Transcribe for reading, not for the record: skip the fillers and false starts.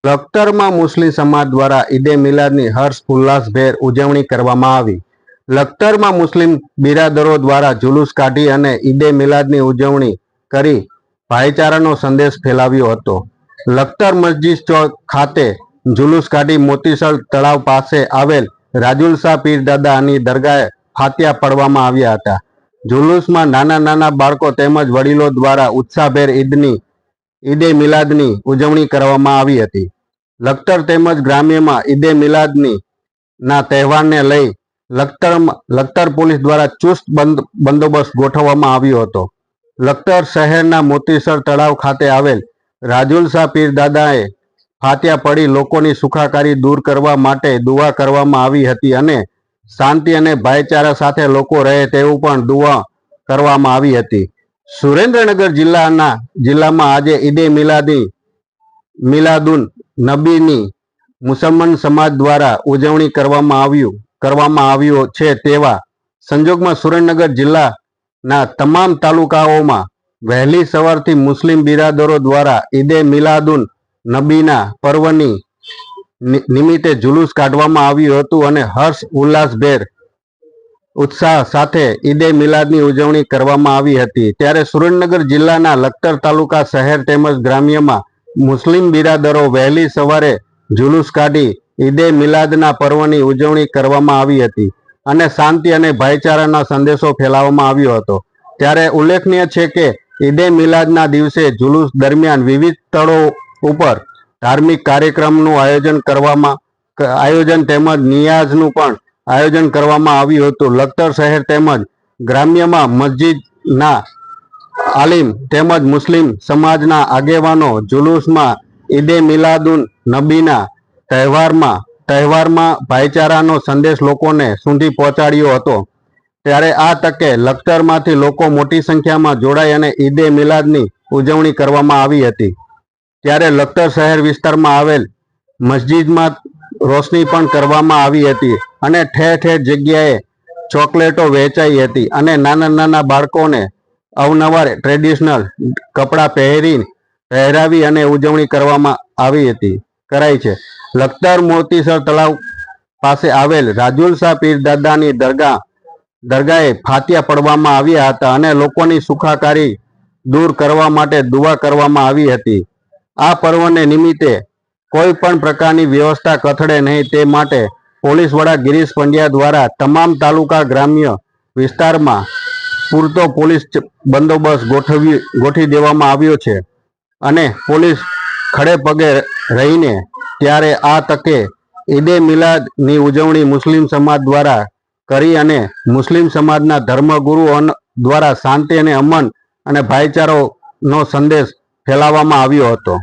લખતરમાં મુસ્લિમ સમાજ દ્વારા ઈદે મિલાદની હર્ષ ઉલ્લાસભેર ઉજવણી કરવામાં આવી। લખતરમાં મુસ્લિમ બિરાદરો દ્વારા જુલુસ કાઢી અને ઈદે મિલાદની ઉજવણી કરી ભાઈચારાનો સંદેશ ફેલાવ્યો હતો। લખતર મસ્જિદ ચોક ખાતે જુલુસ કાઢી મોતીસર તળાવ પાસે આવેલ રાજુલ શાહ પીરદાદાની દરગાહે ફાતિયા પડવામાં આવ્યા હતા। જુલુસમાં નાના નાના બાળકો તેમજ વડીલો દ્વારા ઉત્સાહભેર ઈદે મિલાદની ઉજવણી કરવામાં આવી હતી। લખતર તેમજ ગ્રામ્યમાં ઈદે મિલાદની ના તહેવારને લઈ લખતર પોલીસ દ્વારા ચુસ્ત બંદોબસ્ત ગોઠવવામાં આવ્યો હતો। લખતર શહેરના મોતીસર તળાવ ખાતે આવેલ રાજુલ શાહ પીરદાદાએ ફાતિયા પડી લોકોની સુખાકારી દૂર કરવા માટે દુઆ કરવામાં આવી હતી અને શાંતિ અને ભાઈચારા સાથે લોકો રહે તેવું પણ દુઆ કરવામાં આવી હતી। સુરેન્દ્રનગર જિલ્લામાં આજે ઈદે મિલાદુન નબીની મુસલમાન સમાજ દ્વારા ઉજવણી કરવામાં આવ્યો છે। તેવા સંજોગમાં સુરેન્દ્રનગર જિલ્લાના તમામ તાલુકાઓમાં વહેલી સવારથી મુસ્લિમ બિરાદરો દ્વારા ઈદે મિલાદુન નબીના પર્વની નિમિત્તે જુલુસ કાઢવામાં આવ્યું હતું અને હર્ષ ઉલ્લાસભેર ઉત્સાહ સાથે ઈદે મિલાદની ઉજવણી કરવામાં આવી હતી। ત્યારે સુરેન્દ્રનગર જિલ્લાના લખતર તાલુકા શહેર તેમજ ગ્રામ્યમાં મુસ્લિમ બિરાદરો વહેલી સવારે જુલુસ કાઢી ઈદે મિલાદના પર્વની ઉજવણી કરવામાં આવી હતી અને શાંતિ અને ભાઈચારાના સંદેશો ફેલાવવામાં આવ્યો હતો। ત્યારે ઉલ્લેખનીય છે કે ઈદે મિલાદના દિવસે જુલુસ દરમિયાન વિવિધ સ્થળો ઉપર ધાર્મિક કાર્યક્રમનું આયોજન તેમજ નિયાઝનું પણ આયોજન કરવામાં આવ્યું હતું। લખતર શહેર તેમજ ગ્રામ્યમાં મસ્જિદના આલિમ તેમજ મુસ્લિમ સમાજના આગેવાનો જુલુસમાં ઈદે મિલાદુન નબીના તહેવારમાં ભાઈચારાનો સંદેશ લોકોને સુધી પહોંચાડ્યો હતો। ત્યારે આ તકે લખતરમાંથી લોકો મોટી સંખ્યામાં જોડાઈ અને ઈદે મિલાદની ઉજવણી કરવામાં આવી હતી। ત્યારે લખતર શહેર વિસ્તારમાં આવેલ મસ્જિદમાં રોશની પણ કરવામાં આવી હતી અને ઠેર ઠેર જગ્યાએ ચોકલેટો વહેંચાઈ હતી અને નાના નાના બાળકોને અવનવાર ટ્રેડિશનલ કપડાં પહેરાવી અને ઉજવણી કરવામાં કરાઈ છે। લખતર મોતીસર તળાવ પાસે આવેલ રાજુલ શાહ પીરદાદાની દરગાહે ફાતિયા પડવામાં આવ્યા હતા અને લોકોની સુખાકારી દૂર કરવા માટે દુઆ કરવામાં આવી હતી। આ પર્વને નિમિત્તે કોઈ પણ પ્રકારની વ્યવસ્થા કથળે નહીં તે માટે પોલીસ વડા ગિરીશ પંડ્યા દ્વારા તમામ તાલુકા ગ્રામ્ય વિસ્તારમાં પૂરતો પોલીસ બંદોબસ્ત ગોઠવી દેવામાં આવ્યો છે અને પોલીસ ખડે પગે રહીને ત્યારે આ તકે ઈદે મિલાદની ઉજવણી મુસ્લિમ સમાજ દ્વારા કરી અને મુસ્લિમ સમાજના ધર્મગુરુઓ દ્વારા શાંતિ અને અમન અને ભાઈચારાનો સંદેશ ફેલાવવામાં આવ્યો હતો।